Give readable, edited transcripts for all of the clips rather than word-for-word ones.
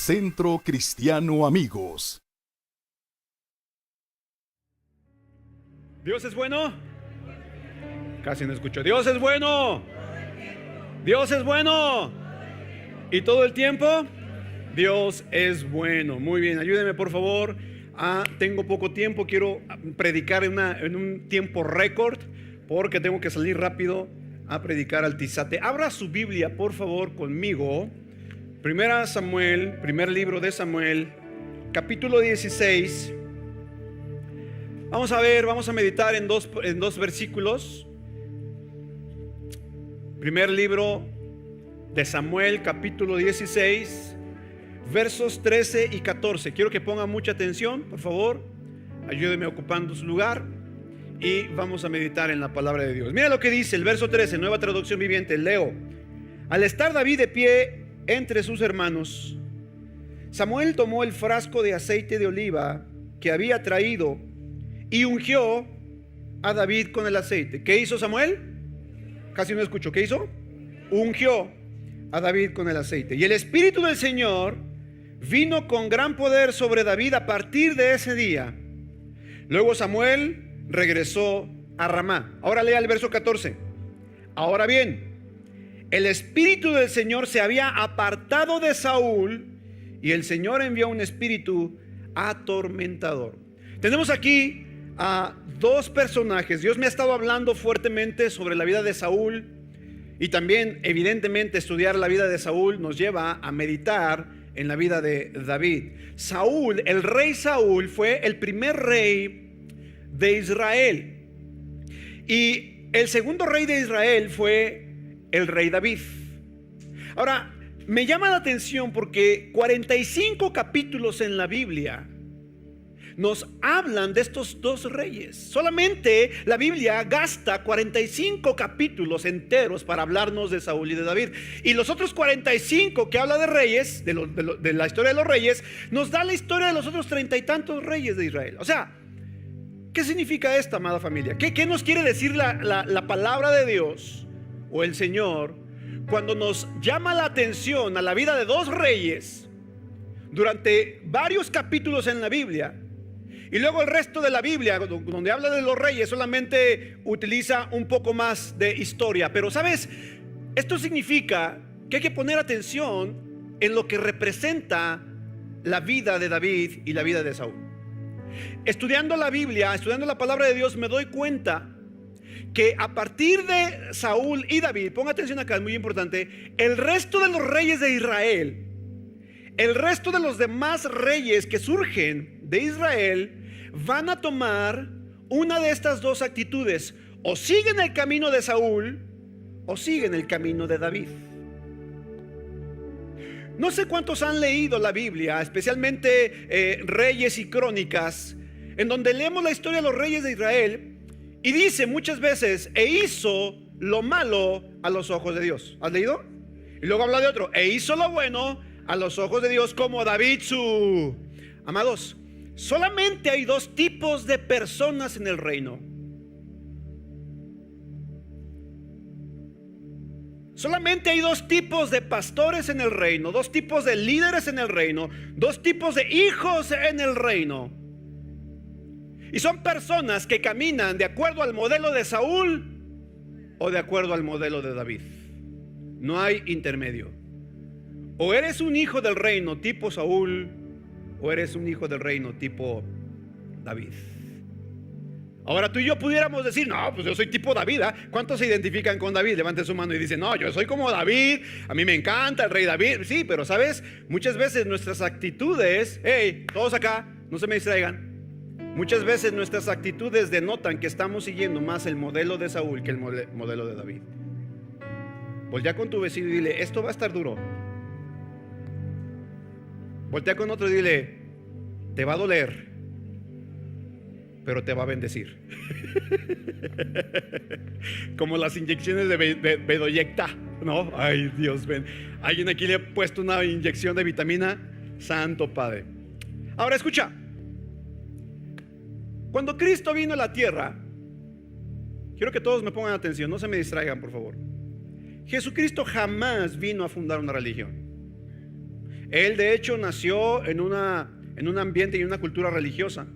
Centro Cristiano Amigos. ¿Dios es bueno? Casi no escucho. ¿Dios es bueno? ¿Dios es bueno? ¿Y todo el tiempo? Dios es bueno. Muy bien, ayúdenme por favor. Tengo poco tiempo, quiero predicar en un tiempo récord porque tengo que salir rápido a predicar al Tizate. Abra su Biblia por favor conmigo. Primera Samuel, primer libro de Samuel, capítulo 16. Vamos a meditar en dos versículos. Primer libro de Samuel, capítulo 16, versos 13 y 14. Quiero que pongan mucha atención, por favor. Ayúdenme ocupando su lugar y vamos a meditar en la palabra de Dios. Mira lo que dice el verso 13, Nueva Traducción Viviente. Leo: al estar David de pie entre sus hermanos, Samuel tomó el frasco de aceite de oliva que había traído y ungió a David con el aceite. ¿Qué hizo Samuel? Casi no escucho. ¿Qué hizo? Ungió a David con el aceite. Y el Espíritu del Señor vino con gran poder sobre David a partir de ese día. Luego Samuel regresó a Ramá. Ahora lea el verso 14. Ahora bien, el Espíritu del Señor se había apartado de Saúl y el Señor envió un espíritu atormentador. Tenemos aquí a dos personajes. Dios me ha estado hablando fuertemente sobre la vida de Saúl y también evidentemente estudiar la vida de Saúl nos lleva a meditar en la vida de David. Saúl, el rey Saúl, fue el primer rey de Israel y el segundo rey de Israel fue el rey David. Ahora, me llama la atención porque 45 capítulos en la Biblia nos hablan de estos dos reyes. Solamente la Biblia gasta 45 capítulos enteros para hablarnos de Saúl y de David. Y los otros 45 que habla de reyes, de la historia de los reyes, nos da la historia de los otros 30 y tantos reyes de Israel. O sea, ¿qué significa esta, amada familia? ¿Qué nos quiere decir la palabra de Dios o el Señor cuando nos llama la atención a la vida de dos reyes durante varios capítulos en la Biblia? Y luego el resto de la Biblia, donde habla de los reyes, solamente utiliza un poco más de historia. Pero ¿sabes? Esto significa que hay que poner atención en lo que representa la vida de David y la vida de Saúl. Estudiando la Biblia, estudiando la palabra de Dios, me doy cuenta que a partir de Saúl y David, ponga atención acá, es muy importante, el resto de los reyes de Israel, el resto de los demás reyes que surgen de Israel, van a tomar una de estas dos actitudes: o siguen el camino de Saúl o siguen el camino de David. No sé cuántos han leído la Biblia, especialmente Reyes y Crónicas, en donde leemos la historia de los reyes de Israel y dice muchas veces: e hizo lo malo a los ojos de Dios. ¿Has leído? Y luego habla de otro: e hizo lo bueno a los ojos de Dios, como David su... Amados, solamente hay dos tipos de personas en el reino. Solamente hay dos tipos de pastores en el reino, dos tipos de líderes en el reino, dos tipos de hijos en el reino. Y son personas que caminan de acuerdo al modelo de Saúl o de acuerdo al modelo de David. No hay intermedio. O eres un hijo del reino tipo Saúl, o eres un hijo del reino tipo David. Ahora tú y yo pudiéramos decir: no, pues yo soy tipo David, ¿eh? ¿Cuántos se identifican con David? Levanten su mano y dicen: no, yo soy como David, a mí me encanta el rey David. Sí, pero sabes, muchas veces nuestras actitudes, hey, todos acá, no se me distraigan, muchas veces nuestras actitudes denotan que estamos siguiendo más el modelo de Saúl que el modelo de David. Voltea con tu vecino y dile: esto va a estar duro. Voltea con otro y dile: te va a doler, pero te va a bendecir. Como las inyecciones de Bedoyecta, ¿no? Ay, Dios, ven. Alguien aquí le ha puesto una inyección de vitamina. Santo Padre. Ahora escucha. Cuando Cristo vino a la tierra, quiero que todos me pongan atención, no se me distraigan, por favor. Jesucristo jamás vino a fundar una religión. Él de hecho nació en un ambiente y en una cultura religiosa,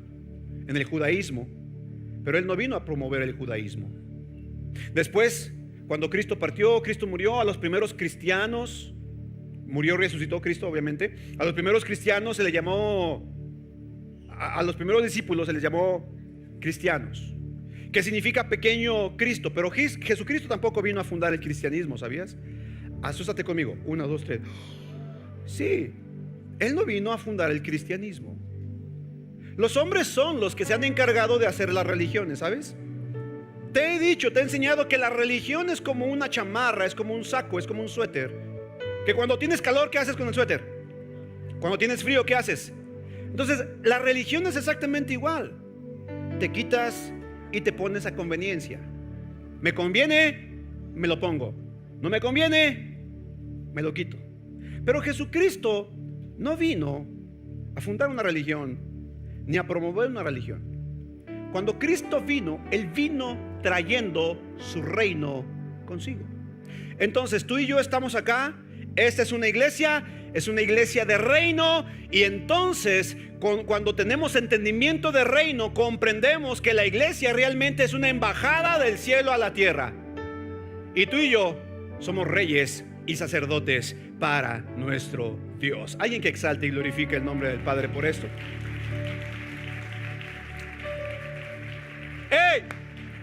en el judaísmo, pero él no vino a promover el judaísmo. Después, cuando Cristo partió, Cristo murió, a los primeros cristianos, murió, resucitó Cristo obviamente, a los primeros cristianos se le llamó, a los primeros discípulos se les llamó cristianos, que significa pequeño Cristo. Pero Jesucristo tampoco vino a fundar el cristianismo, ¿sabías? Asústate conmigo, 1, 2, 3. Sí, Él no vino a fundar el cristianismo. Los hombres son los que se han encargado de hacer las religiones, ¿sabes? Te he dicho, te he enseñado que la religión es como una chamarra, es como un saco, es como un suéter. Que cuando tienes calor, ¿qué haces con el suéter? Cuando tienes frío, ¿qué haces? Entonces, la religión es exactamente igual. Te quitas y te pones a conveniencia. Me conviene, me lo pongo. No me conviene, me lo quito. Pero Jesucristo no vino a fundar una religión ni a promover una religión. Cuando Cristo vino, Él vino trayendo su reino consigo. Entonces tú y yo estamos acá. Esta es una iglesia de reino. Y entonces cuando tenemos entendimiento de reino, comprendemos que la iglesia realmente es una embajada del cielo a la tierra. Y tú y yo somos reyes y sacerdotes para nuestro Dios. Alguien que exalte y glorifique el nombre del Padre por esto. ¡Hey!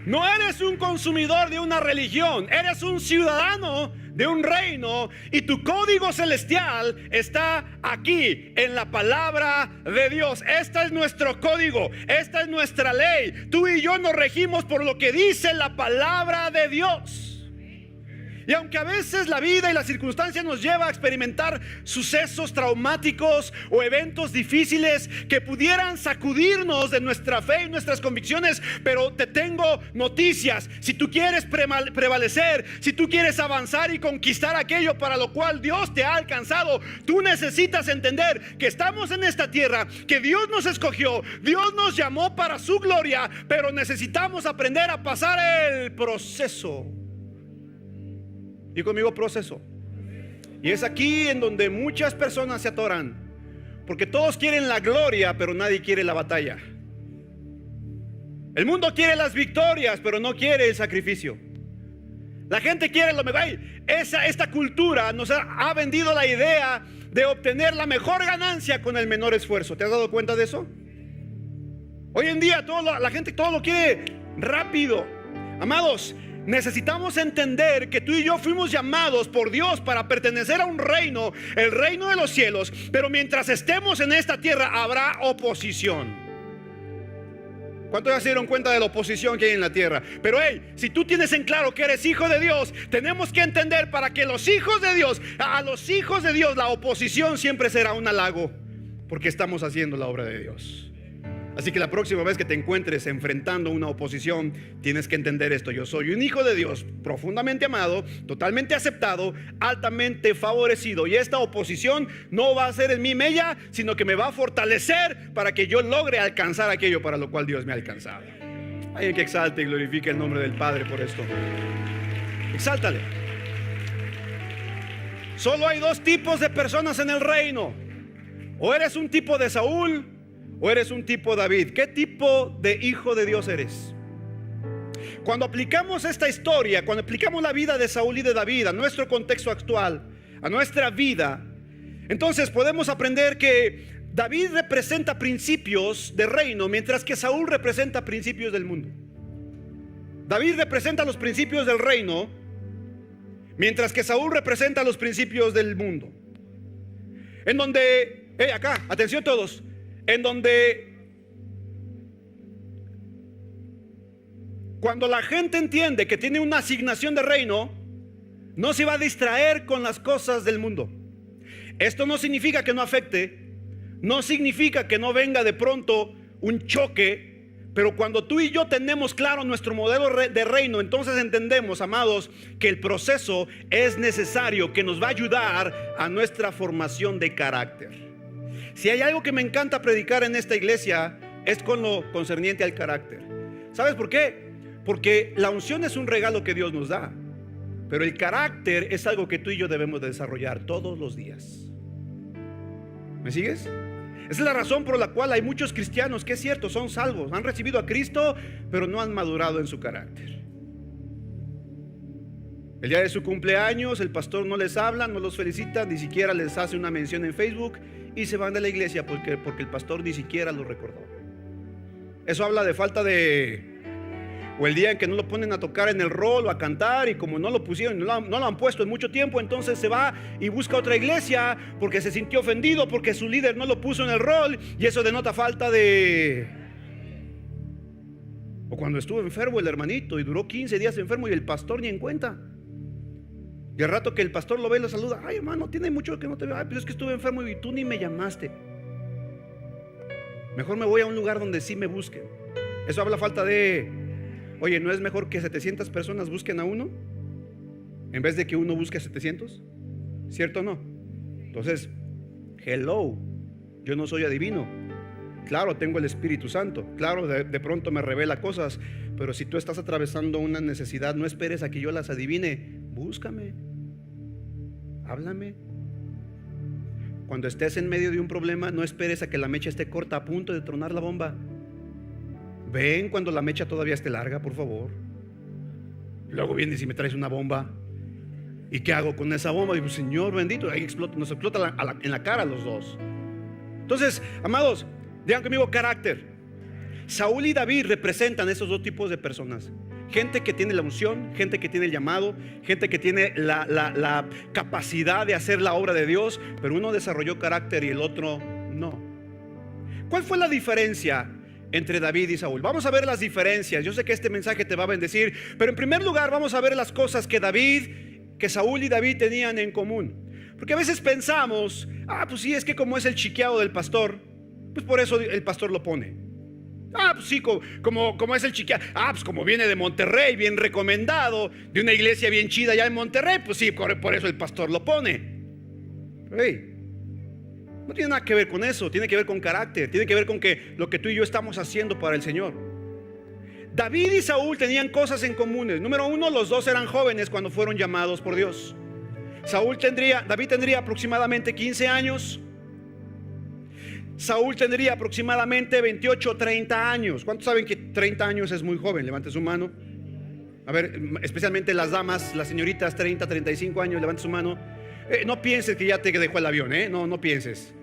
No eres un consumidor de una religión, eres un ciudadano de un reino, y tu código celestial está aquí en la palabra de Dios. Este es nuestro código, esta es nuestra ley. Tú y yo nos regimos por lo que dice la palabra de Dios. Y aunque a veces la vida y las circunstancias nos lleva a experimentar sucesos traumáticos o eventos difíciles que pudieran sacudirnos de nuestra fe y nuestras convicciones, pero te tengo noticias. Si tú quieres prevalecer, si tú quieres avanzar y conquistar aquello para lo cual Dios te ha alcanzado, tú necesitas entender que estamos en esta tierra, que Dios nos escogió, Dios nos llamó para su gloria, pero necesitamos aprender a pasar el proceso. Y conmigo, proceso. Y es aquí en donde muchas personas se atoran, porque todos quieren la gloria, pero nadie quiere la batalla. El mundo quiere las victorias, pero no quiere el sacrificio. La gente quiere lo mejor. Esta cultura nos ha vendido la idea de obtener la mejor ganancia con el menor esfuerzo. ¿Te has dado cuenta de eso? Hoy en día la gente todo lo quiere rápido. Amados, necesitamos entender que tú y yo fuimos llamados por Dios para pertenecer a un reino, el reino de los cielos. Pero mientras estemos en esta tierra habrá oposición. ¿Cuántos ya se dieron cuenta de la oposición que hay en la tierra? Pero si tú tienes en claro que eres hijo de Dios, tenemos que entender para que los hijos de Dios, a los hijos de Dios, la oposición siempre será un halago, porque estamos haciendo la obra de Dios. Así que la próxima vez que te encuentres enfrentando una oposición, tienes que entender esto: yo soy un hijo de Dios, profundamente amado, totalmente aceptado, altamente favorecido, y esta oposición no va a ser en mí mella, sino que me va a fortalecer para que yo logre alcanzar aquello para lo cual Dios me ha alcanzado. Alguien que exalte y glorifique el nombre del Padre por esto. Exáltale. Solo hay dos tipos de personas en el reino: o eres un tipo de Saúl, o eres un tipo David. ¿Qué tipo de hijo de Dios eres? Cuando aplicamos esta historia, cuando aplicamos la vida de Saúl y de David a nuestro contexto actual, a nuestra vida, entonces podemos aprender que David representa principios de reino, mientras que Saúl representa principios del mundo. David representa los principios del reino, mientras que Saúl representa los principios del mundo. En donde, acá, atención todos, en donde cuando la gente entiende que tiene una asignación de reino, no se va a distraer con las cosas del mundo. Esto no significa que no afecte, no significa que no venga de pronto un choque, pero cuando tú y yo tenemos claro nuestro modelo de reino, entonces entendemos, amados, que el proceso es necesario, que nos va a ayudar a nuestra formación de carácter. Si hay algo que me encanta predicar en esta iglesia, es con lo concerniente al carácter. ¿Sabes por qué? Porque la unción es un regalo que Dios nos da, pero el carácter es algo que tú y yo debemos de desarrollar todos los días. ¿Me sigues? Esa es la razón por la cual hay muchos cristianos que es cierto, son salvos, han recibido a Cristo, pero no han madurado en su carácter. El día de su cumpleaños el pastor no les habla, no los felicita, ni siquiera les hace una mención en Facebook y se van de la iglesia porque el pastor ni siquiera los recordó. Eso habla de falta de... O el día en que no lo ponen a tocar en el rol o a cantar, y como no lo pusieron, no lo han puesto en mucho tiempo, entonces se va y busca otra iglesia porque se sintió ofendido porque su líder no lo puso en el rol, y eso denota falta de... O cuando estuvo enfermo el hermanito y duró 15 días enfermo y el pastor ni en cuenta. Y al rato que el pastor lo ve y lo saluda: ay, hermano, tiene mucho que no te veo. Ay, pero es que estuve enfermo y tú ni me llamaste. Mejor me voy a un lugar donde sí me busquen. Eso habla falta de... Oye, ¿no es mejor que 700 personas busquen a uno en vez de que uno busque a 700? ¿Cierto o no? Entonces, hello, yo no soy adivino. Claro, tengo el Espíritu Santo. Claro, de pronto me revela cosas. Pero si tú estás atravesando una necesidad, no esperes a que yo las adivine. Búscame, háblame. Cuando estés en medio de un problema, no esperes a que la mecha esté corta, a punto de tronar la bomba. Ven cuando la mecha todavía esté larga, por favor. Luego vienes y me traes una bomba. ¿Y qué hago con esa bomba? Digo, Señor bendito, ahí explota, nos explota en la cara a los dos. Entonces, amados, digan conmigo: carácter. Saúl y David representan esos dos tipos de personas. Gente que tiene la unción, gente que tiene el llamado, gente que tiene la capacidad de hacer la obra de Dios, pero uno desarrolló carácter y el otro no. ¿Cuál fue la diferencia entre David y Saúl? Vamos a ver las diferencias. Yo sé que este mensaje te va a bendecir, pero en primer lugar vamos a ver las cosas que Saúl y David tenían en común. Porque a veces pensamos: pues sí, es que como es el chiqueado del pastor, pues por eso el pastor lo pone. Pues sí, como es el chiqueado. Pues como viene de Monterrey, bien recomendado, de una iglesia bien chida allá en Monterrey, pues sí, por eso el pastor lo pone. Hey, no tiene nada que ver con eso, tiene que ver con carácter, tiene que ver con que lo que tú y yo estamos haciendo para el Señor. David y Saúl tenían cosas en comunes. Número uno, los dos eran jóvenes cuando fueron llamados por Dios. David tendría aproximadamente 15 años. Saúl tendría aproximadamente 28 o 30 años. ¿Cuántos saben que 30 años es muy joven? Levante su mano. A ver, especialmente las damas, las señoritas, 30, 35 años, levante su mano. No pienses que ya te dejó el avión, no pienses.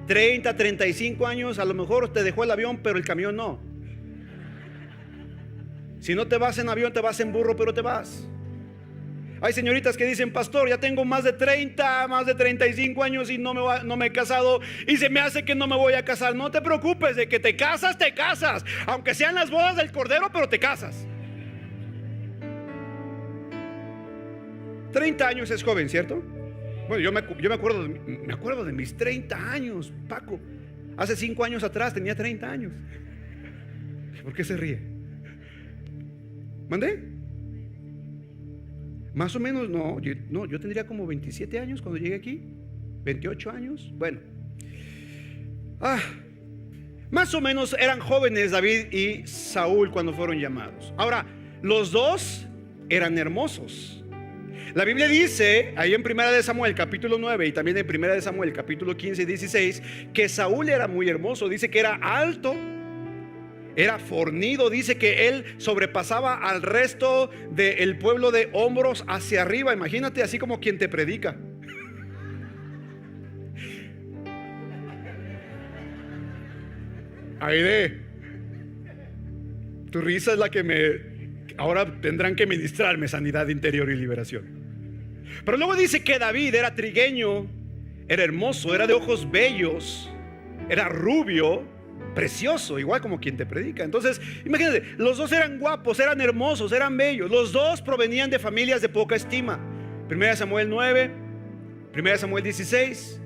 30, 35 años, a lo mejor te dejó el avión, pero el camión no. Si no te vas en avión, te vas en burro, pero te vas. Hay señoritas que dicen: pastor, ya tengo más de 30, más de 35 años y no me he casado, y se me hace que no me voy a casar. No te preocupes, de que te casas, aunque sean las bodas del cordero, pero te casas. 30 años es joven, ¿cierto? Bueno, yo me acuerdo de mis 30 años, Paco. Hace 5 años atrás tenía 30 años. ¿Por qué se ríe? ¿Mandé? Más o menos, yo tendría como 27 años cuando llegué aquí. 28 años, bueno. Más o menos eran jóvenes David y Saúl cuando fueron llamados. Ahora, los dos eran hermosos. La Biblia dice, ahí en 1 de Samuel capítulo 9 y también en 1 de Samuel capítulo 15 y 16, que Saúl era muy hermoso. Dice que era alto, era fornido, dice que él sobrepasaba al resto del pueblo de hombros hacia arriba. Imagínate, así como quien te predica. Aide, tu risa es la que ahora tendrán que ministrarme sanidad interior y liberación. Pero luego dice que David era trigueño, era hermoso, era de ojos bellos, era rubio, precioso, igual como quien te predica. Entonces, imagínate, los dos eran guapos, eran hermosos, eran bellos. Los dos provenían de familias de poca estima. 1 Samuel 9, 1 Samuel 16.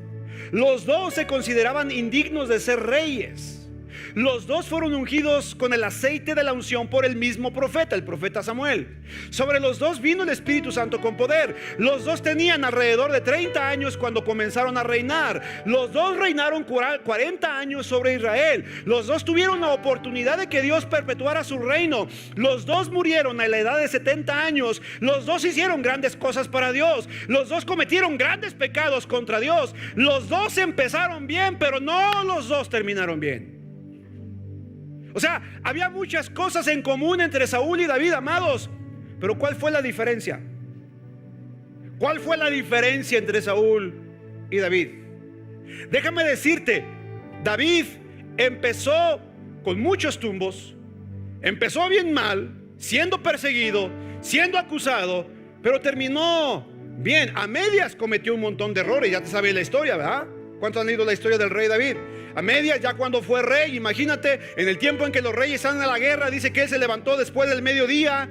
Los dos se consideraban indignos de ser reyes. Los dos fueron ungidos con el aceite de la unción por el mismo profeta, el profeta Samuel. Sobre los dos vino el Espíritu Santo con poder. Los dos tenían alrededor de 30 años cuando comenzaron a reinar. Los dos reinaron 40 años sobre Israel. Los dos tuvieron la oportunidad de que Dios perpetuara su reino. Los dos murieron a la edad de 70 años. Los dos hicieron grandes cosas para Dios. Los dos cometieron grandes pecados contra Dios. Los dos empezaron bien, pero no los dos terminaron bien. O sea, había muchas cosas en común entre Saúl y David, amados. Pero ¿cuál fue la diferencia? ¿Cuál fue la diferencia entre Saúl y David? Déjame decirte, David empezó con muchos tumbos, empezó bien mal, siendo perseguido, siendo acusado, pero terminó bien. A medias cometió un montón de errores. Ya te sabes la historia, ¿verdad? ¿Cuántos han leído la historia del rey David? A medias, ya cuando fue rey, imagínate, en el tiempo en que los reyes salen a la guerra, dice que él se levantó después del mediodía.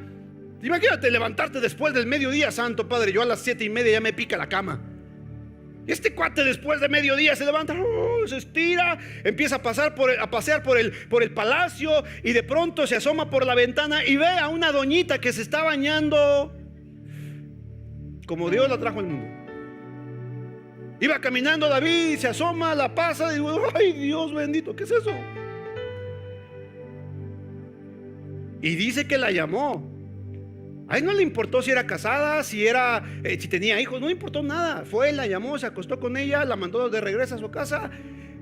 Imagínate levantarte después del mediodía, santo padre. Yo a las 7:30 ya me pica la cama. Este cuate después de mediodía se levanta, se estira, empieza a pasear por el palacio, y de pronto se asoma por la ventana y ve a una doñita que se está bañando como Dios la trajo al mundo. Iba caminando David, se asoma, la pasa y digo, ay, Dios bendito, ¿qué es eso? Y dice que la llamó. A él no le importó si era casada, si tenía hijos, no le importó nada. Fue, la llamó, se acostó con ella, la mandó de regreso a su casa.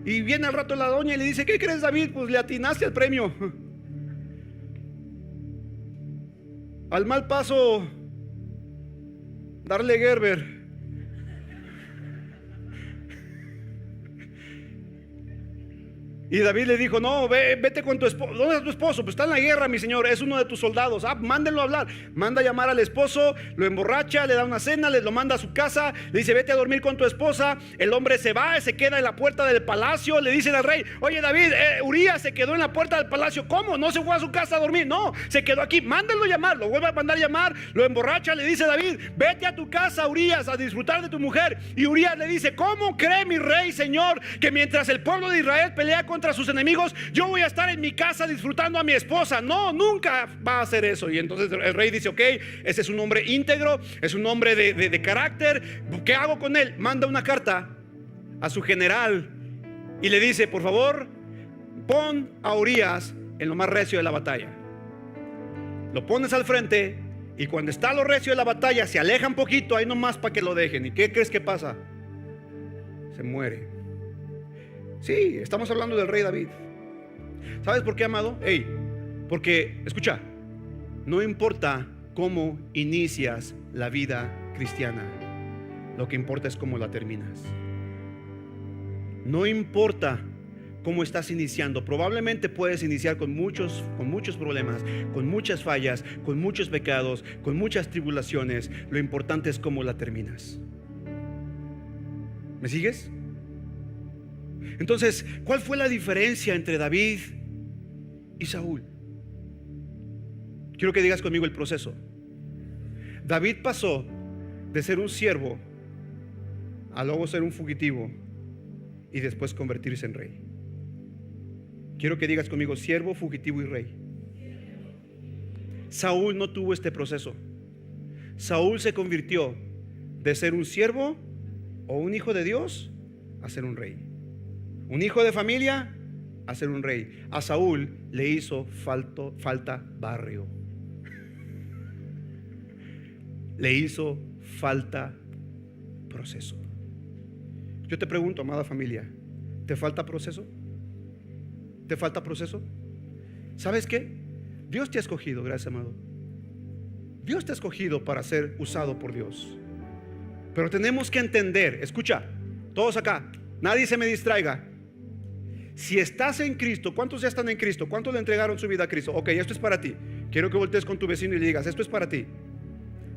Y viene al rato la doña y le dice, ¿qué crees, David? Pues le atinaste al premio. Al mal paso, darle Gerber. Y David le dijo, no, vete con tu esposo. ¿Dónde está tu esposo? Pues está en la guerra, mi señor, es uno de tus soldados. Mándenlo a hablar. Manda a llamar al esposo, lo emborracha, le da una cena, lo manda a su casa, le dice, vete a dormir con tu esposa. El hombre se va, se queda en la puerta del palacio. Le dice al rey, oye David, Urías se quedó en la puerta del palacio. ¿Cómo? ¿No se fue a su casa a dormir? No, se quedó aquí. Mándenlo a llamar, lo vuelve a mandar a llamar, lo emborracha, le dice David, vete a tu casa, Urías, a disfrutar de tu mujer. Y Urías le dice, ¿cómo cree mi rey, señor, que mientras el pueblo de Israel pelea contra sus enemigos, yo voy a estar en mi casa disfrutando a mi esposa? No, nunca va a hacer eso. Y entonces el rey dice, ok, ese es un hombre íntegro, es un hombre de carácter. ¿Qué hago con él? Manda una carta a su general y le dice, por favor, pon a Urías en lo más recio de la batalla. Lo pones al frente, y cuando está lo recio de la batalla, se aleja un poquito ahí nomás para que lo dejen. ¿Y qué crees que pasa? Se muere. Sí, estamos hablando del rey David. ¿Sabes por qué, amado? Porque, escucha, no importa cómo inicias la vida cristiana, lo que importa es cómo la terminas. No importa cómo estás iniciando. Probablemente puedes iniciar con muchos problemas, con muchas fallas, con muchos pecados, con muchas tribulaciones. Lo importante es cómo la terminas. ¿Me sigues? Entonces, ¿cuál fue la diferencia entre David y Saúl? Quiero que digas conmigo el proceso. David pasó de ser un siervo a luego ser un fugitivo y después convertirse en rey. Quiero que digas conmigo: siervo, fugitivo y rey. Saúl no tuvo este proceso. Saúl se convirtió de ser un siervo o un hijo de Dios a ser un rey. Un hijo de familia a ser un rey. A Saúl le hizo falta barrio. Le hizo falta proceso. Yo te pregunto, amada familia, ¿te falta proceso? ¿Te falta proceso? ¿Sabes qué? Dios te ha escogido, gracias, amado. Dios te ha escogido para ser usado por Dios. Pero tenemos que entender, escucha, todos acá, nadie se me distraiga. Si estás en Cristo, ¿cuántos ya están en Cristo? ¿Cuántos le entregaron su vida a Cristo? Ok, esto es para ti. Quiero que voltees con tu vecino y le digas: esto es para ti.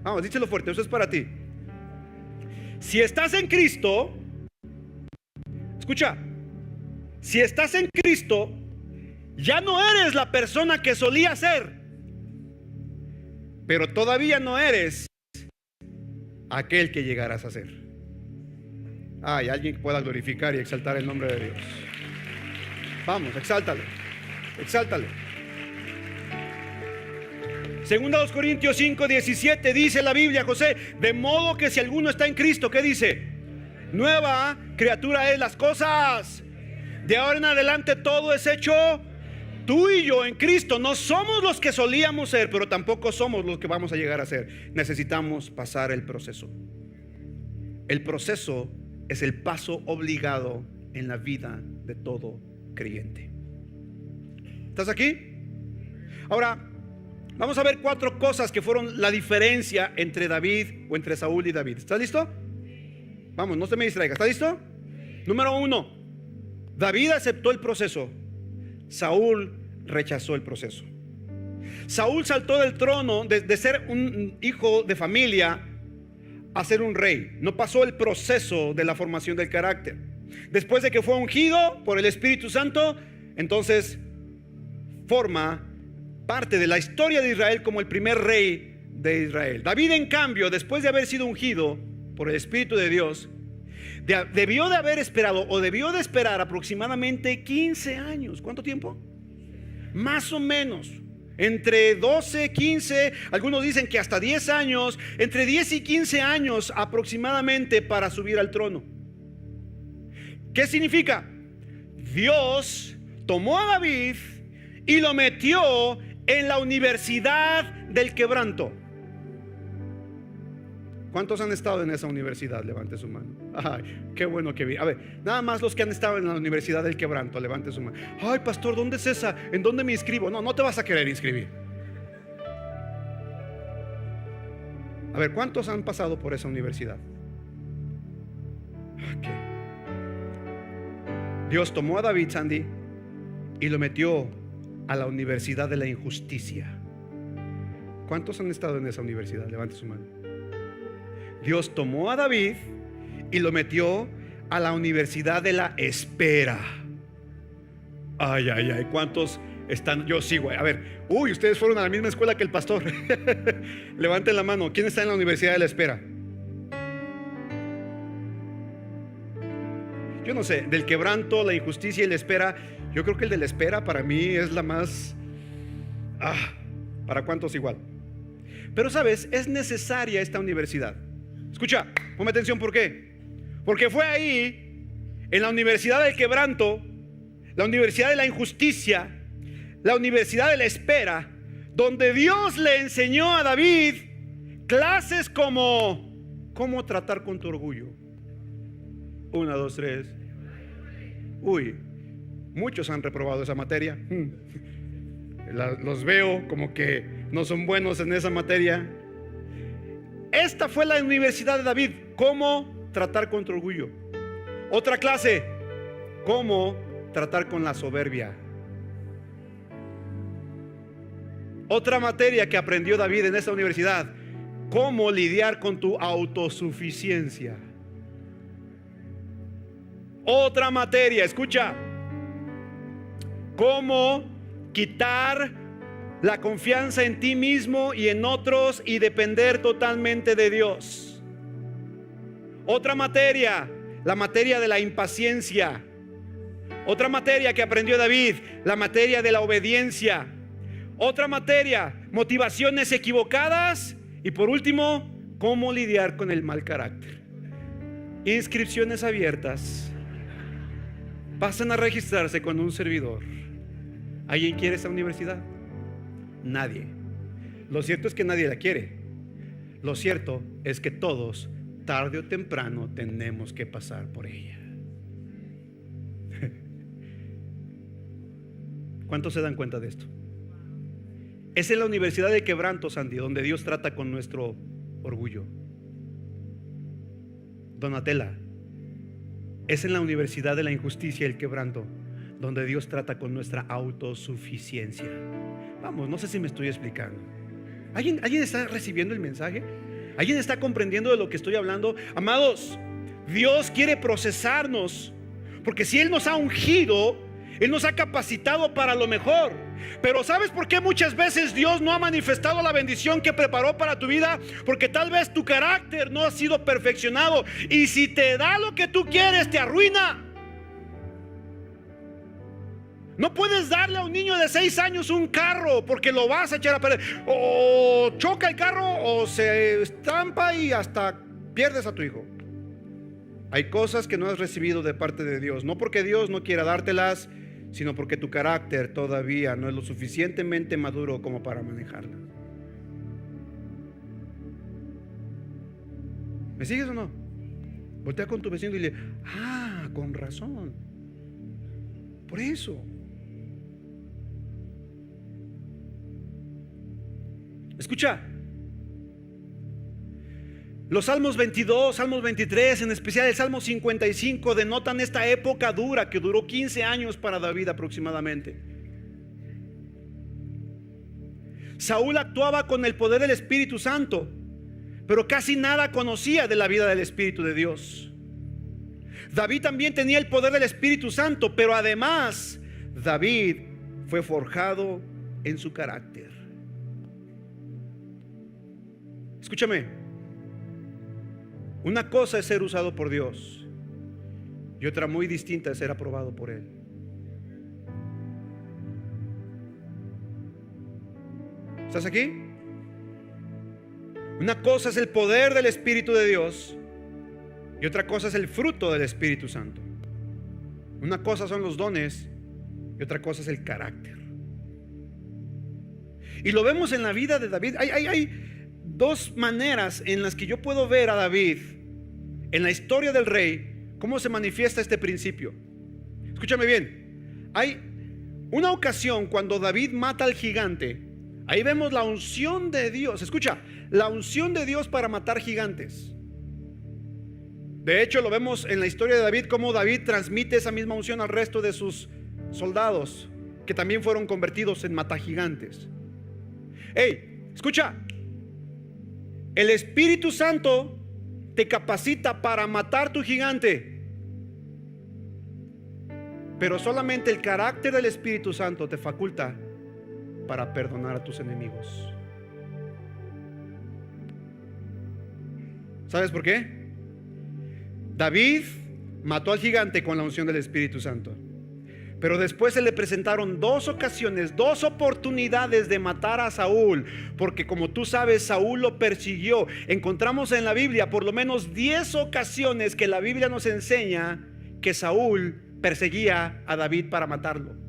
Vamos, díselo fuerte, esto es para ti. Si estás en Cristo, escucha, si estás en Cristo, ya no eres la persona que solías ser, pero todavía no eres aquel que llegarás a ser. Hay alguien que pueda glorificar y exaltar el nombre de Dios. Vamos, exáltalo. Exáltale. Segunda 2 Corintios 5:17 dice la Biblia, José, de modo que si alguno está en Cristo, ¿qué dice? Nueva criatura es, las cosas de ahora en adelante todo es hecho. Tú y yo en Cristo no somos los que solíamos ser, pero tampoco somos los que vamos a llegar a ser. Necesitamos pasar el proceso. El proceso es el paso obligado en la vida de todo creyente. ¿Estás aquí? Ahora, vamos a ver 4 cosas que fueron la diferencia entre David o entre Saúl y David. ¿Estás listo? Vamos, no se me distraiga. ¿Estás listo? Número 1, David aceptó el proceso. Saúl rechazó el proceso. Saúl saltó del trono de ser un hijo de familia a ser un rey. No pasó el proceso de la formación del carácter. Después de que fue ungido por el Espíritu Santo, entonces forma parte de la historia de Israel como el primer rey de Israel. David, en cambio, después de haber sido ungido por el Espíritu de Dios, debió de haber esperado o debió de esperar aproximadamente 15 años. ¿Cuánto tiempo? Más o menos entre 12, 15, algunos dicen que hasta 10 años, entre 10 y 15 años aproximadamente para subir al trono. ¿Qué significa? Dios tomó a David y lo metió en la universidad del quebranto. ¿Cuántos han estado en esa universidad? Levante su mano. Ay, qué bueno que vi. A ver, nada más los que han estado en la universidad del quebranto, levante su mano. Ay, pastor, ¿dónde es esa? ¿En dónde me inscribo? No, no te vas a querer inscribir. A ver, ¿cuántos han pasado por esa universidad? Okay. Dios tomó a David, Sandy, y lo metió a la universidad de la injusticia. ¿Cuántos han estado en esa universidad? Levante su mano. Dios tomó a David y lo metió a la universidad de la espera. Ay, ay, ay, ¿cuántos están? Yo sigo. A ver, ustedes fueron a la misma escuela que el pastor. Levanten la mano. ¿Quién está en la universidad de la espera? Yo no sé, del quebranto, la injusticia y la espera. Yo creo que el de la espera para mí es la más... ¿para cuántos igual? Pero sabes, es necesaria esta universidad. Escucha, ponme atención, ¿por qué? Porque fue ahí, en la universidad del quebranto, la universidad de la injusticia, la universidad de la espera, donde Dios le enseñó a David clases como cómo tratar con tu orgullo. 1, 2, 3. Muchos han reprobado esa materia. Los veo como que no son buenos en esa materia. Esta fue la universidad de David. ¿Cómo tratar con tu orgullo? Otra clase, ¿cómo tratar con la soberbia? Otra materia que aprendió David en esta universidad, ¿cómo lidiar con tu autosuficiencia? Otra materia, escucha, ¿cómo quitar la confianza en ti mismo y en otros y depender totalmente de Dios? Otra materia, la materia de la impaciencia. Otra materia que aprendió David, la materia de la obediencia. Otra materia, motivaciones equivocadas. Y por último, cómo lidiar con el mal carácter. Inscripciones abiertas. Pasan a registrarse con un servidor. ¿Alguien quiere esa universidad? Nadie. Lo cierto es que nadie la quiere. Lo cierto es que todos, tarde o temprano, tenemos que pasar por ella. ¿Cuántos se dan cuenta de esto? Es en la universidad de quebranto, Sandy, donde Dios trata con nuestro orgullo. Donatella, es en la universidad de la injusticia y el quebranto donde Dios trata con nuestra autosuficiencia. Vamos, no sé si me estoy explicando. ¿Alguien está recibiendo el mensaje? ¿Alguien está comprendiendo de lo que estoy hablando? Amados, Dios quiere procesarnos, porque si Él nos ha ungido, Él nos ha capacitado para lo mejor. Pero ¿sabes por qué muchas veces Dios no ha manifestado la bendición que preparó para tu vida? Porque tal vez tu carácter no ha sido perfeccionado, y si te da lo que tú quieres, te arruina. No puedes darle a un niño de 6 años un carro porque lo vas a echar a perder. O choca el carro o se estampa y hasta pierdes a tu hijo. Hay cosas que no has recibido de parte de Dios, no porque Dios no quiera dártelas, sino porque tu carácter todavía no es lo suficientemente maduro como para manejarlas. ¿Me sigues o no? Voltea con tu vecino y dile: con razón. Por eso. Escucha, los Salmos 22, Salmos 23, en especial el Salmo 55, denotan esta época dura que duró 15 años para David aproximadamente. Saúl actuaba con el poder del Espíritu Santo, pero casi nada conocía de la vida del Espíritu de Dios. David también tenía el poder del Espíritu Santo, pero además David fue forjado en su carácter. Escúchame, una cosa es ser usado por Dios y otra muy distinta es ser aprobado por Él. ¿Estás aquí? Una cosa es el poder del Espíritu de Dios y otra cosa es el fruto del Espíritu Santo. Una cosa son los dones y otra cosa es el carácter. Y lo vemos en la vida de David. Hay dos maneras en las que yo puedo ver a David en la historia del rey, cómo se manifiesta este principio. Escúchame bien. Hay una ocasión cuando David mata al gigante. Ahí vemos la unción de Dios. Escucha, la unción de Dios para matar gigantes. De hecho, lo vemos en la historia de David, cómo David transmite esa misma unción al resto de sus soldados, que también fueron convertidos en matagigantes. Escucha, el Espíritu Santo te capacita para matar tu gigante, pero solamente el carácter del Espíritu Santo te faculta para perdonar a tus enemigos. ¿Sabes por qué? David mató al gigante con la unción del Espíritu Santo, pero después se le presentaron dos ocasiones, dos oportunidades de matar a Saúl, porque como tú sabes, Saúl lo persiguió. Encontramos en la Biblia por lo menos 10 ocasiones que la Biblia nos enseña que Saúl perseguía a David para matarlo.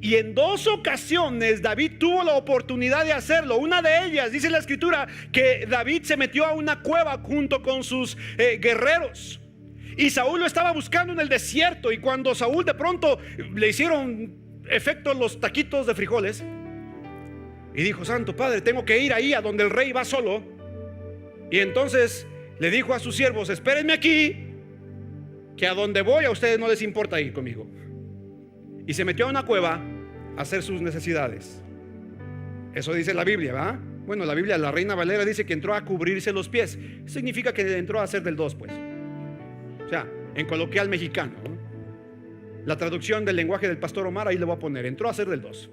Y en 2 ocasiones David tuvo la oportunidad de hacerlo. Una de ellas, dice la escritura, que David se metió a una cueva junto con sus guerreros. Y Saúl lo estaba buscando en el desierto. Y cuando Saúl de pronto le hicieron efecto los taquitos de frijoles, y dijo: Santo Padre, tengo que ir ahí a donde el rey va solo. Y entonces le dijo a sus siervos: espérenme aquí, que a donde voy a ustedes no les importa ir conmigo. Y se metió a una cueva a hacer sus necesidades. Eso dice la Biblia, ¿verdad? Bueno, la Biblia, la Reina Valera dice que entró a cubrirse los pies. Significa que entró a hacer del 2, pues. O sea, en coloquial mexicano, ¿no? La traducción del lenguaje del pastor Omar, ahí le voy a poner: entró a hacer del 2.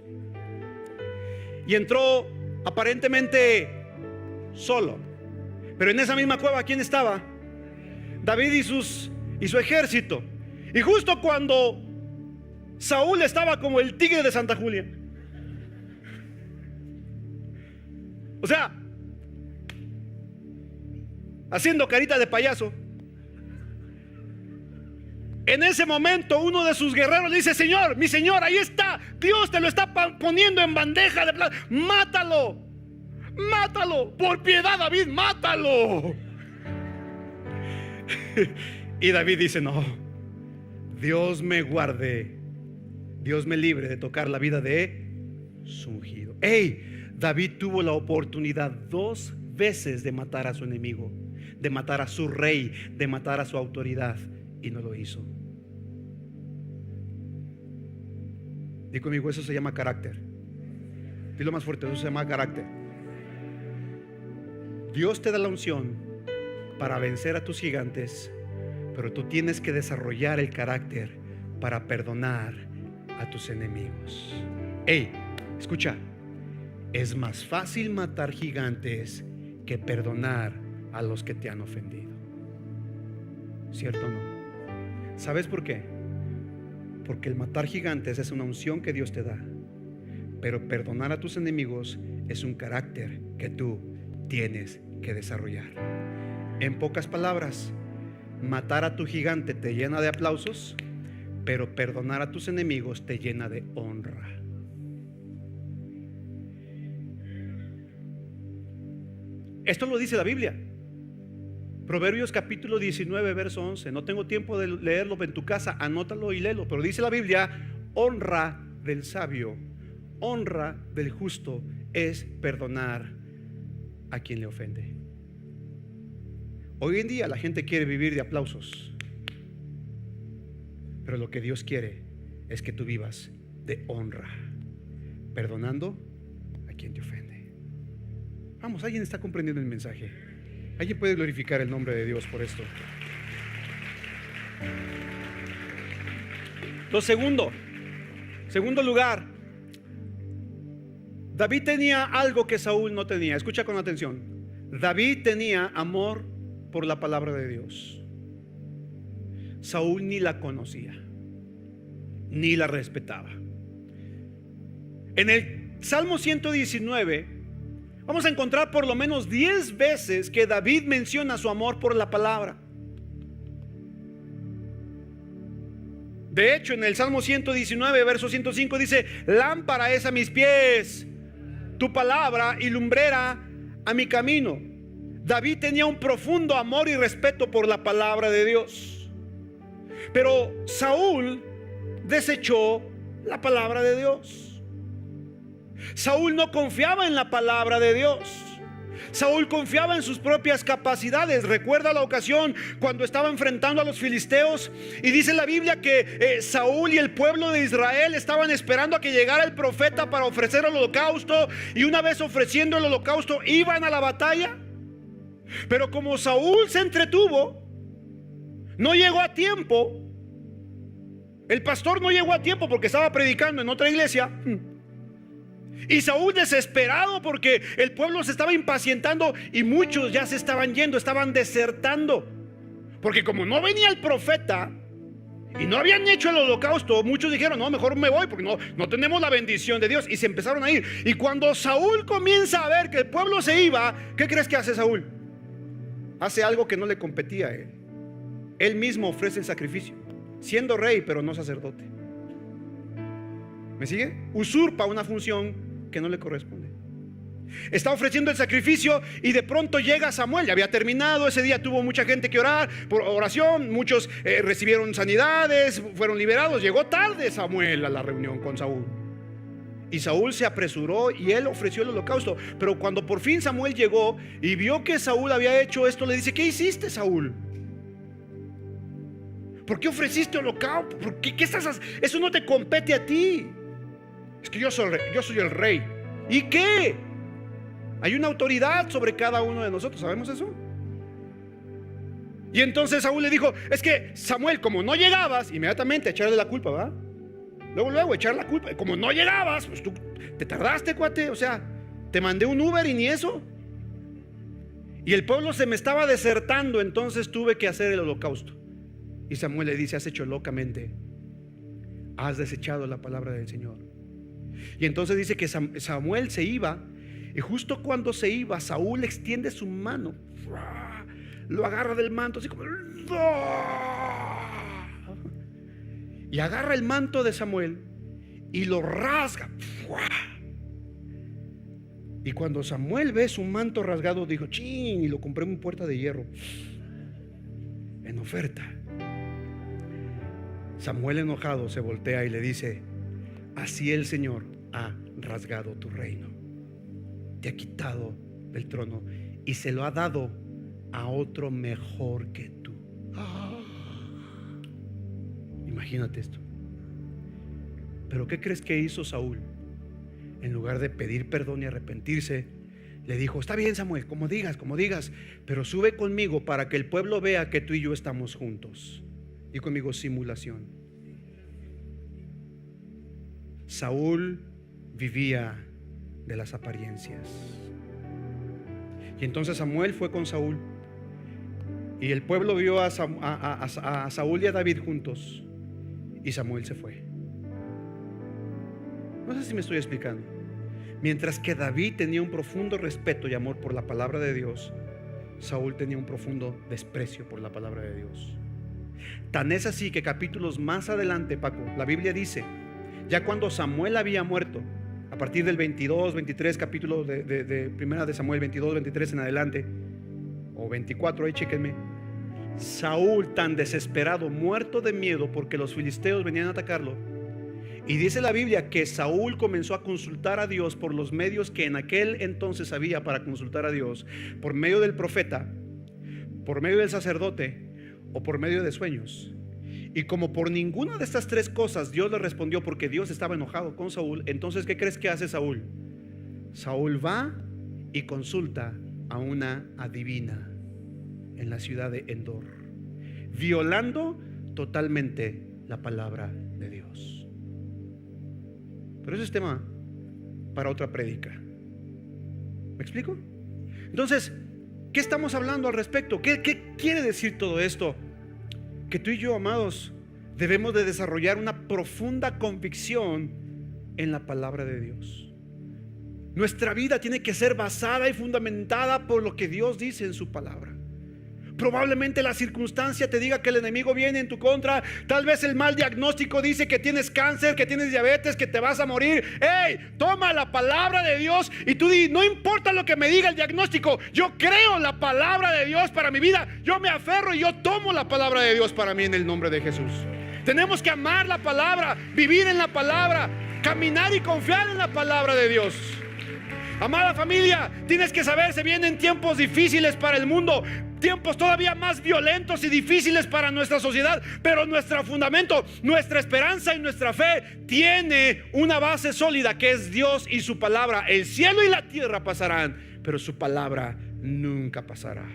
Y entró aparentemente solo. Pero en esa misma cueva, ¿quién estaba? David y su ejército. Y justo cuando Saúl estaba como el tigre de Santa Julia, o sea, haciendo carita de payaso, en ese momento uno de sus guerreros le dice: Señor, mi señor, ahí está, Dios te lo está poniendo en bandeja de plata, mátalo, mátalo, por piedad, David, mátalo. Y David dice: no, Dios me guarde, Dios me libre de tocar la vida de su ungido. David tuvo la oportunidad 2 veces de matar a su enemigo, de matar a su rey, de matar a su autoridad, y no lo hizo. Dí conmigo: eso se llama carácter. Dilo más fuerte: eso se llama carácter. Dios te da la unción para vencer a tus gigantes, pero tú tienes que desarrollar el carácter para perdonar a tus enemigos. Escucha, es más fácil matar gigantes que perdonar a los que te han ofendido. ¿Cierto o no? ¿Sabes por qué? Porque el matar gigantes es una unción que Dios te da, pero perdonar a tus enemigos es un carácter que tú tienes que desarrollar. En pocas palabras, matar a tu gigante te llena de aplausos, pero perdonar a tus enemigos te llena de honra. Esto lo dice la Biblia. Proverbios capítulo 19, verso 11. No tengo tiempo de leerlo en tu casa, anótalo y léelo. Pero dice la Biblia: honra del sabio, honra del justo es perdonar a quien le ofende. Hoy en día la gente quiere vivir de aplausos, pero lo que Dios quiere es que tú vivas de honra, perdonando a quien te ofende. Vamos, ¿alguien está comprendiendo el mensaje? ¿Alguien puede glorificar el nombre de Dios por esto? Lo segundo lugar, David tenía algo que Saúl no tenía. Escucha con atención. David tenía amor por la palabra de Dios. Saúl ni la conocía, ni la respetaba. En el Salmo 119 vamos a encontrar por lo menos 10 veces que David menciona su amor por la palabra. De hecho, en el Salmo 119, verso 105 dice: lámpara es a mis pies tu palabra y lumbrera a mi camino. David tenía un profundo amor y respeto por la palabra de Dios. Pero Saúl desechó la palabra de Dios. Saúl no confiaba en la palabra de Dios. Saúl confiaba en sus propias capacidades. Recuerda la ocasión cuando estaba enfrentando a los filisteos, y dice la Biblia que Saúl y el pueblo de Israel estaban esperando a que llegara el profeta para ofrecer el holocausto, y una vez ofreciendo el holocausto iban a la batalla. Pero como Saúl se entretuvo, no llegó a tiempo. El pastor no llegó a tiempo porque estaba predicando en otra iglesia. Y Saúl, desesperado porque el pueblo se estaba impacientando y muchos ya se estaban yendo, estaban desertando, porque como no venía el profeta y no habían hecho el holocausto, muchos dijeron: no, mejor me voy porque no tenemos la bendición de Dios, y se empezaron a ir. Y cuando Saúl comienza a ver que el pueblo se iba, ¿qué crees que hace Saúl? Hace algo que no le competía a él. Él mismo ofrece el sacrificio, siendo rey pero no sacerdote. ¿Me sigue? Usurpa una función que no le corresponde. Está ofreciendo el sacrificio y de pronto llega Samuel. Ya había terminado, ese día tuvo mucha gente que orar, por oración, muchos recibieron sanidades, fueron liberados. Llegó tarde Samuel a la reunión con Saúl, y Saúl se apresuró y él ofreció el holocausto. Pero cuando por fin Samuel llegó y vio que Saúl había hecho esto, le dice: ¿qué hiciste, Saúl? ¿Por qué ofreciste holocausto? ¿Por qué estás haciendo? Eso no te compete a ti. Es que yo soy el rey. ¿Y qué? Hay una autoridad sobre cada uno de nosotros, ¿sabemos eso? Y entonces Saúl le dijo: es que Samuel, como no llegabas, inmediatamente echarle la culpa, ¿va? Luego echar la culpa. Como no llegabas, pues tú te tardaste, cuate. O sea, te mandé un Uber y ni eso. Y el pueblo se me estaba desertando, entonces tuve que hacer el holocausto. Y Samuel le dice: has hecho locamente, has desechado la palabra del Señor. Y entonces dice que Samuel se iba, y justo cuando se iba, Saúl extiende su mano, lo agarra del manto, así como, y agarra el manto de Samuel y lo rasga. Y cuando Samuel ve su manto rasgado, dijo: chin, y lo compré en una puerta de hierro en oferta. Samuel, enojado, se voltea y le dice: así el Señor ha rasgado tu reino, te ha quitado del trono y se lo ha dado a otro mejor que tú. Imagínate esto. Pero ¿qué crees que hizo Saúl? En lugar de pedir perdón y arrepentirse, le dijo: está bien, Samuel, como digas, pero sube conmigo para que el pueblo vea que tú y yo estamos juntos. Y conmigo, simulación. Saúl vivía de las apariencias. Y entonces Samuel fue con Saúl, y el pueblo vio a Saúl y a David juntos, y Samuel se fue. No sé si me estoy explicando. Mientras que David tenía un profundo respeto y amor por la palabra de Dios, Saúl tenía un profundo desprecio por la palabra de Dios. Tan es así que capítulos más adelante, Paco, la Biblia dice, ya cuando Samuel había muerto, a partir del 22, 23 capítulo de primera de Samuel, 22, 23 en adelante, o 24, ahí chéquenme, Saúl tan desesperado, muerto de miedo porque los filisteos venían a atacarlo, y dice la Biblia que Saúl comenzó a consultar a Dios por los medios que en aquel entonces había para consultar a Dios, por medio del profeta, por medio del sacerdote o por medio de sueños. Y como por ninguna de estas tres cosas Dios le respondió, porque Dios estaba enojado con Saúl, entonces ¿qué crees que hace Saúl? Saúl va y consulta a una adivina en la ciudad de Endor, violando totalmente la palabra de Dios. Pero ese es tema para otra prédica. ¿Me explico? Entonces, ¿qué estamos hablando al respecto? ¿Qué quiere decir todo esto? Que tú y yo, amados, debemos de desarrollar una profunda convicción en la palabra de Dios. Nuestra vida tiene que ser basada y fundamentada por lo que Dios dice en su palabra. Probablemente la circunstancia te diga que el enemigo viene en tu contra. Tal vez el mal diagnóstico dice que tienes cáncer, que tienes diabetes, que te vas a morir. ¡Hey! Toma la palabra de Dios y tú di, no importa lo que me diga el diagnóstico, yo creo la palabra de Dios para mi vida. Yo me aferro y yo tomo la palabra de Dios para mí en el nombre de Jesús. Tenemos que amar la palabra, vivir en la palabra, caminar y confiar en la palabra de Dios. Amada familia, tienes que saber, se vienen tiempos difíciles para el mundo, tiempos todavía más violentos y difíciles para nuestra sociedad, pero nuestro fundamento, nuestra esperanza y nuestra fe tiene una base sólida que es Dios y su palabra. El cielo y la tierra pasarán, pero su palabra nunca pasará.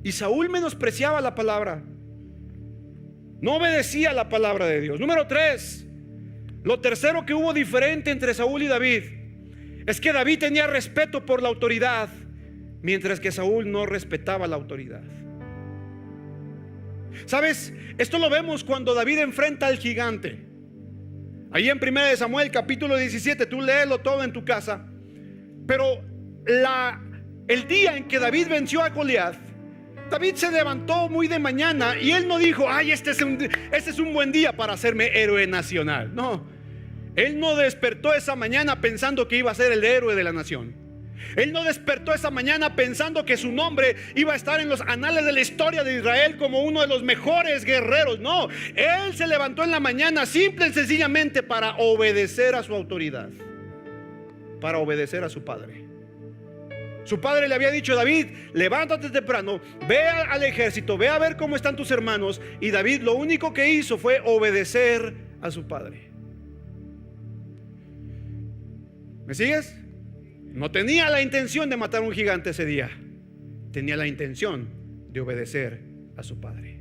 Y Saúl menospreciaba la palabra, no obedecía la palabra de Dios. Número 3, lo tercero que hubo diferente entre Saúl y David es que David tenía respeto por la autoridad, mientras que Saúl no respetaba la autoridad. ¿Sabes? Esto lo vemos cuando David enfrenta al gigante. Ahí en 1 de Samuel capítulo 17, tú léelo todo en tu casa. Pero el día en que David venció a Goliat, David se levantó muy de mañana y él no dijo, ay, este es un buen día para hacerme héroe nacional. No, él no despertó esa mañana pensando que iba a ser el héroe de la nación. Él no despertó esa mañana pensando que su nombre iba a estar en los anales de la historia de Israel como uno de los mejores guerreros. No, él se levantó en la mañana simple y sencillamente para obedecer a su autoridad, para obedecer a su padre. Su padre le había dicho, David, levántate temprano, ve al ejército, ve a ver cómo están tus hermanos. Y David lo único que hizo fue obedecer a su padre. ¿Me sigues? No tenía la intención de matar a un gigante ese día, tenía la intención de obedecer a su padre.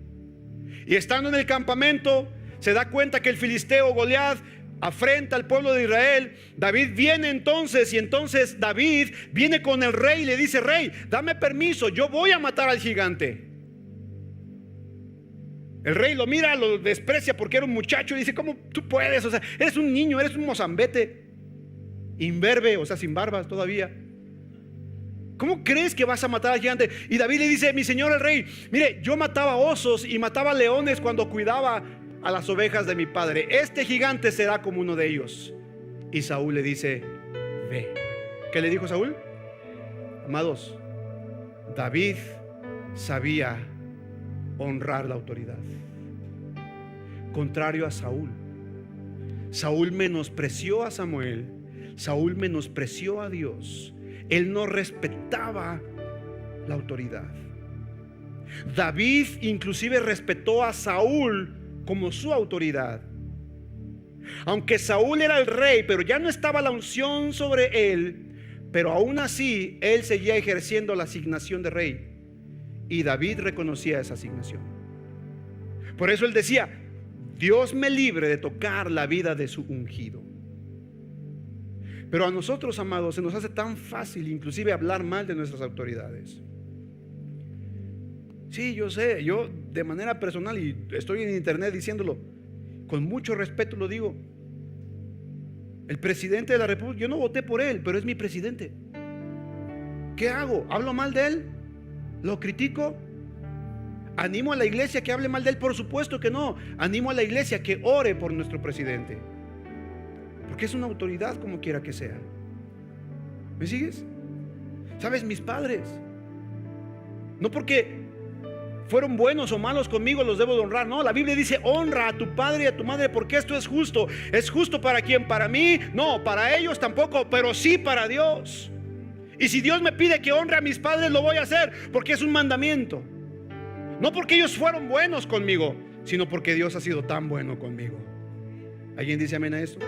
Y estando en el campamento, se da cuenta que el filisteo Goliat afrenta al pueblo de Israel. David viene entonces, y entonces David viene con el rey y le dice, rey, dame permiso, yo voy a matar al gigante. El rey lo mira, lo desprecia porque era un muchacho y dice, ¿cómo tú puedes? O sea, eres un niño, eres un mozambete, imberbe, o sea, sin barbas todavía. ¿Cómo crees que vas a matar al gigante? Y David le dice, mi señor el rey, mire, yo mataba osos y mataba leones cuando cuidaba a las ovejas de mi padre. Este gigante será como uno de ellos. Y Saúl le dice, ve. ¿Qué le dijo Saúl? Amados, David sabía honrar la autoridad, contrario a Saúl. Saúl menospreció a Samuel, Saúl menospreció a Dios. Él no respetaba la autoridad. David inclusive respetó a Saúl como su autoridad. Aunque Saúl era el rey, pero ya no estaba la unción sobre él, pero aún así él seguía ejerciendo la asignación de rey, y David reconocía esa asignación. Por eso él decía, Dios me libre de tocar la vida de su ungido. Pero a nosotros, amados, se nos hace tan fácil inclusive hablar mal de nuestras autoridades. Sí, yo sé, yo de manera personal, y estoy en internet diciéndolo, con mucho respeto lo digo. El presidente de la República, yo no voté por él, pero es mi presidente. ¿Qué hago? ¿Hablo mal de él? ¿Lo critico? ¿Animo a la iglesia que hable mal de él? Por supuesto que no. Animo a la iglesia que ore por nuestro presidente, porque es una autoridad como quiera que sea. ¿Me sigues? ¿Sabes? Mis padres, no porque fueron buenos o malos conmigo los debo de honrar. No, la Biblia dice: honra a tu padre y a tu madre, porque esto es justo. ¿Es justo para quién? ¿Para mí? No, para ellos tampoco, pero sí para Dios. Y si Dios me pide que honre a mis padres, lo voy a hacer, porque es un mandamiento. No porque ellos fueron buenos conmigo, sino porque Dios ha sido tan bueno conmigo. ¿Alguien dice amén a esto?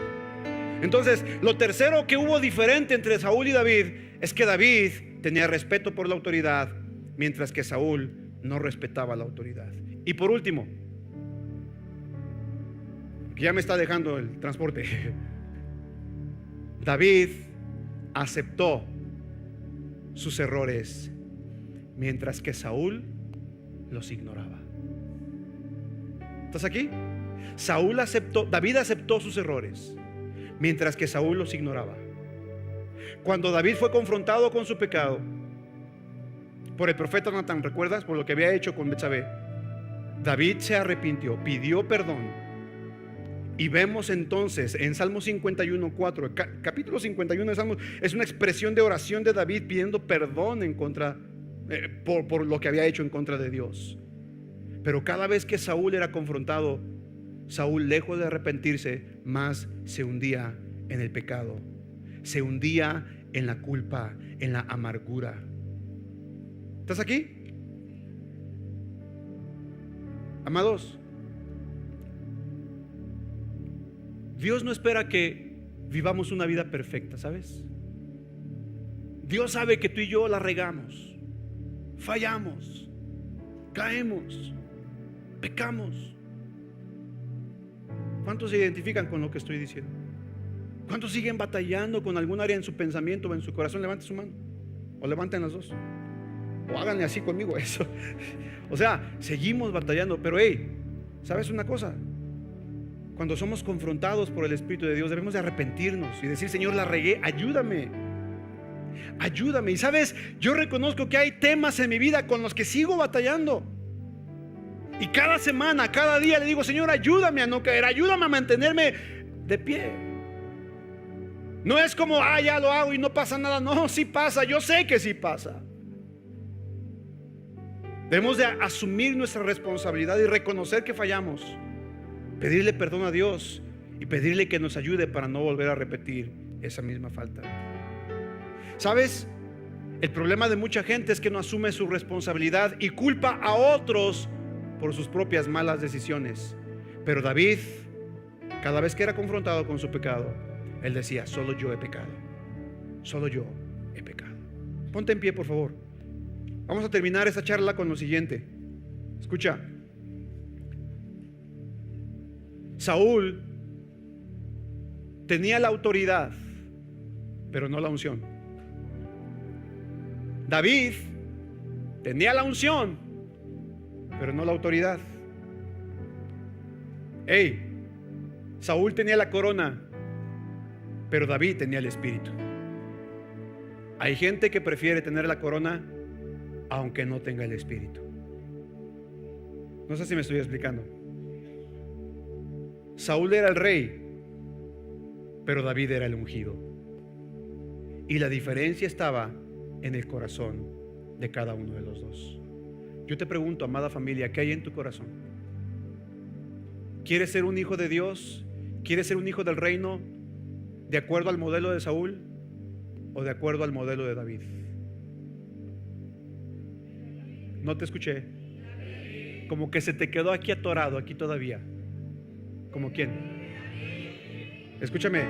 Entonces, lo tercero que hubo diferente entre Saúl y David es que David tenía respeto por la autoridad, mientras que Saúl no respetaba la autoridad. Y por último, que ya me está dejando el transporte, David aceptó sus errores, mientras que Saúl los ignoraba. ¿Estás aquí? David aceptó sus errores, mientras que Saúl los ignoraba. Cuando David fue confrontado con su pecado por el profeta Natán, ¿recuerdas? Por lo que había hecho con Betsabé, David se arrepintió, pidió perdón. Y vemos entonces en Salmo 51:4, capítulo 51 de Salmos, es una expresión de oración de David pidiendo perdón en contra, por lo que había hecho en contra de Dios. Pero cada vez que Saúl era confrontado, Saúl, lejos de arrepentirse, más se hundía en el pecado, se hundía en la culpa, en la amargura. ¿Estás aquí? Amados, Dios no espera que vivamos una vida perfecta, ¿sabes? Dios sabe que tú y yo la regamos, fallamos, caemos, pecamos. ¿Cuántos se identifican con lo que estoy diciendo? ¿Cuántos siguen batallando con algún área en su pensamiento o en su corazón? Levante su mano, o levanten las dos, o háganle así conmigo eso. O sea, seguimos batallando. Pero hey, ¿sabes una cosa? Cuando somos confrontados por el Espíritu de Dios, debemos de arrepentirnos y decir: Señor, la regué, ayúdame, ayúdame. Y sabes, yo reconozco que hay temas en mi vida con los que sigo batallando, y cada semana, cada día le digo: Señor, ayúdame a no caer, ayúdame a mantenerme de pie. No es como, ya lo hago y no pasa nada. No, sí pasa, yo sé que sí pasa. Debemos de asumir nuestra responsabilidad y reconocer que fallamos, pedirle perdón a Dios y pedirle que nos ayude para no volver a repetir esa misma falta. ¿Sabes? El problema de mucha gente es que no asume su responsabilidad y culpa a otros por sus propias malas decisiones. Pero David, cada vez que era confrontado con su pecado, él decía: solo yo he pecado, solo yo he pecado. Ponte en pie, por favor. Vamos a terminar esta charla con lo siguiente. Escucha. Saúl tenía la autoridad, pero no la unción. David tenía la unción, pero no la autoridad. Saúl tenía la corona, pero David tenía el espíritu. Hay gente que prefiere tener la corona aunque no tenga el espíritu. No sé si me estoy explicando. Saúl era el rey, pero David era el ungido. Y la diferencia estaba en el corazón de cada uno de los dos. Yo te pregunto, amada familia, ¿qué hay en tu corazón? ¿Quieres ser un hijo de Dios? ¿Quieres ser un hijo del reino de acuerdo al modelo de Saúl o de acuerdo al modelo de David? No te escuché. Como que se te quedó aquí atorado, aquí todavía. ¿Como quién? Escúchame.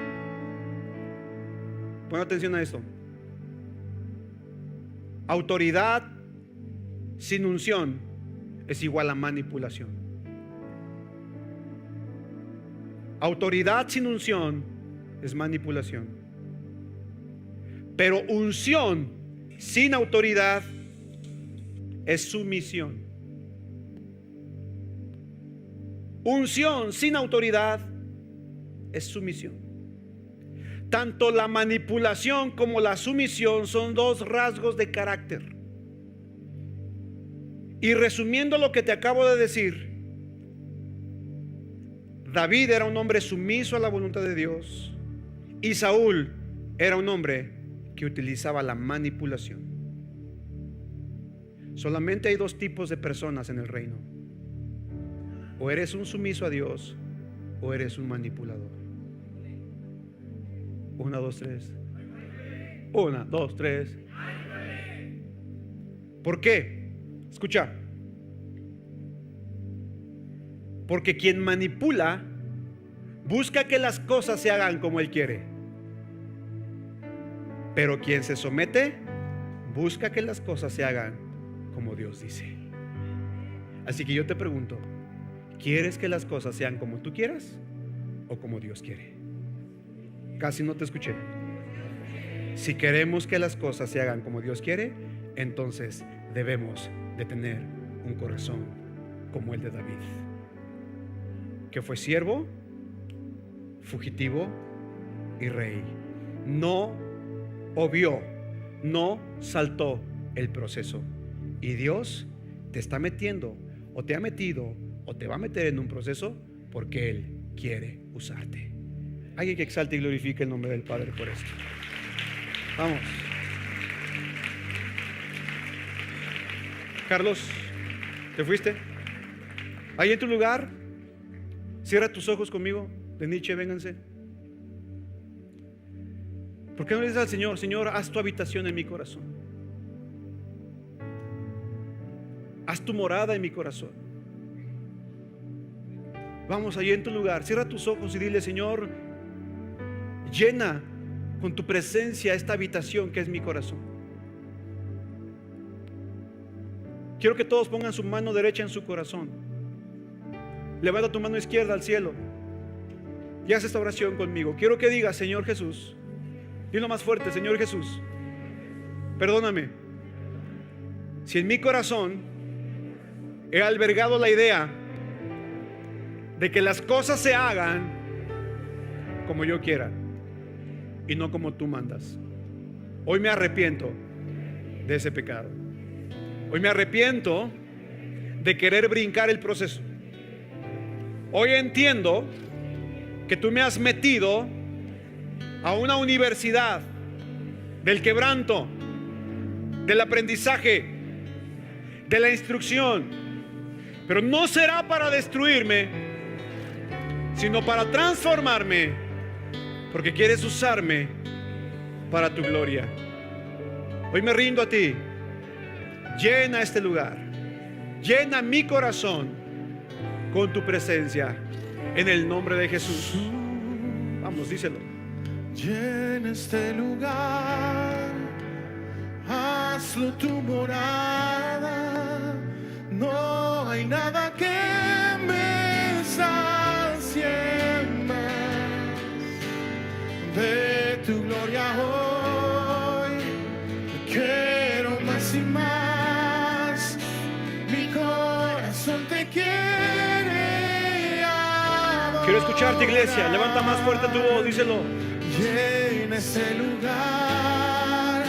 Pon atención a esto. Autoridad sin unción es igual a manipulación. Autoridad sin unción es manipulación. Pero unción sin autoridad es sumisión. Unción sin autoridad es sumisión. Tanto la manipulación como la sumisión son dos rasgos de carácter. Y resumiendo lo que te acabo de decir, David era un hombre sumiso a la voluntad de Dios y Saúl era un hombre que utilizaba la manipulación. Solamente hay dos tipos de personas en el reino: o eres un sumiso a Dios o eres un manipulador. 1, 2, 3. 1, 2, 3. ¿Por qué? Escucha. Porque quien manipula busca que las cosas se hagan como él quiere. Pero quien se somete busca que las cosas se hagan como Dios dice. Así que yo te pregunto, ¿quieres que las cosas sean como tú quieras o como Dios quiere? Casi no te escuché. Si queremos que las cosas se hagan como Dios quiere, entonces debemos de tener un corazón como el de David, que fue siervo, fugitivo y rey. No obvió, no saltó el proceso. Y Dios te está metiendo, o te ha metido, o te va a meter en un proceso porque Él quiere usarte. Alguien que exalte y glorifique el nombre del Padre por esto. Vamos. Carlos, ¿te fuiste? Ahí en tu lugar, cierra tus ojos conmigo. De Nietzsche, vénganse. ¿Por qué no le dices al Señor: Señor, haz tu habitación en mi corazón? Haz tu morada en mi corazón. Vamos, allí en tu lugar, cierra tus ojos y dile: Señor, llena con tu presencia esta habitación que es mi corazón. Quiero que todos pongan su mano derecha en su corazón. Levanta tu mano izquierda al cielo y haz esta oración conmigo. Quiero que digas: Señor Jesús, dilo más fuerte: Señor Jesús, perdóname si en mi corazón he albergado la idea de que las cosas se hagan como yo quiera y no como tú mandas. Hoy me arrepiento de ese pecado. Hoy me arrepiento de querer brincar el proceso. Hoy entiendo que tú me has metido a una universidad del quebranto, del aprendizaje, de la instrucción, pero no será para destruirme, sino para transformarme, porque quieres usarme para tu gloria. Hoy me rindo a ti. Llena este lugar, llena mi corazón con tu presencia, en el nombre de Jesús. Vamos, díselo. Llena este lugar, hazlo tu morada. No hay nada que me sacie más de tu gloria hoy. Quiero más y más, mi corazón te quiere adorar. Quiero escucharte, iglesia. Levanta más fuerte tu voz, díselo. Llena ese lugar,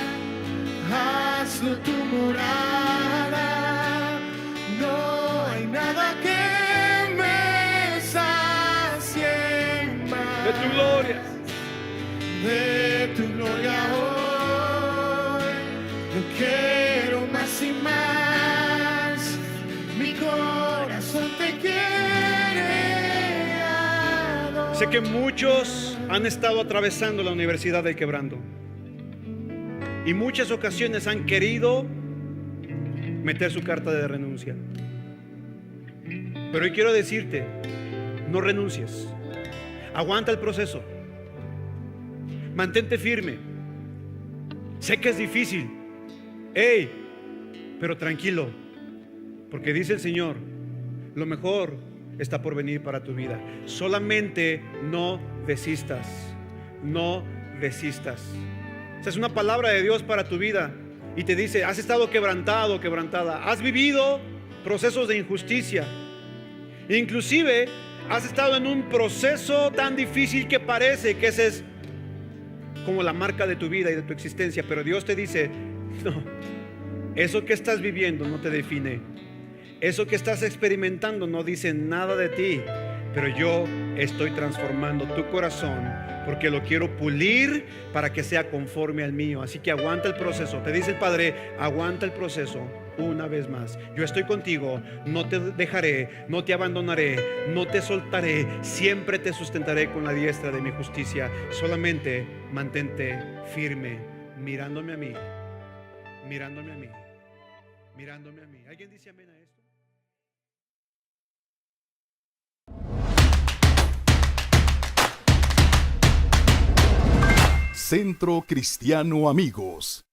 hazlo tu morada. No hay nada que me sacie más De tu gloria. de tu gloria hoy. Yo quiero más y más, mi corazón te quiere adorar. Sé que muchos han estado atravesando la universidad del quebranto y muchas ocasiones han querido meter su carta de renuncia. Pero hoy quiero decirte: no renuncies. Aguanta el proceso. Mantente firme. Sé que es difícil. Pero tranquilo, porque dice el Señor: lo mejor está por venir para tu vida. Solamente no desistas. No desistas. Esa es una palabra de Dios para tu vida. Y te dice: has estado quebrantado, quebrantada. Has vivido procesos de injusticia. Inclusive has estado en un proceso tan difícil que parece que ese es como la marca de tu vida y de tu existencia, pero Dios te dice, no, eso que estás viviendo no te define, eso que estás experimentando no dice nada de ti, pero yo estoy transformando tu corazón porque lo quiero pulir para que sea conforme al mío. Así que aguanta el proceso. Te dice el Padre, aguanta el proceso una vez más. Yo estoy contigo, no te dejaré, no te abandonaré, no te soltaré, siempre te sustentaré con la diestra de mi justicia. Solamente mantente firme, mirándome a mí, mirándome a mí, mirándome a mí. ¿Alguien dice amén a esto? Centro Cristiano Amigos.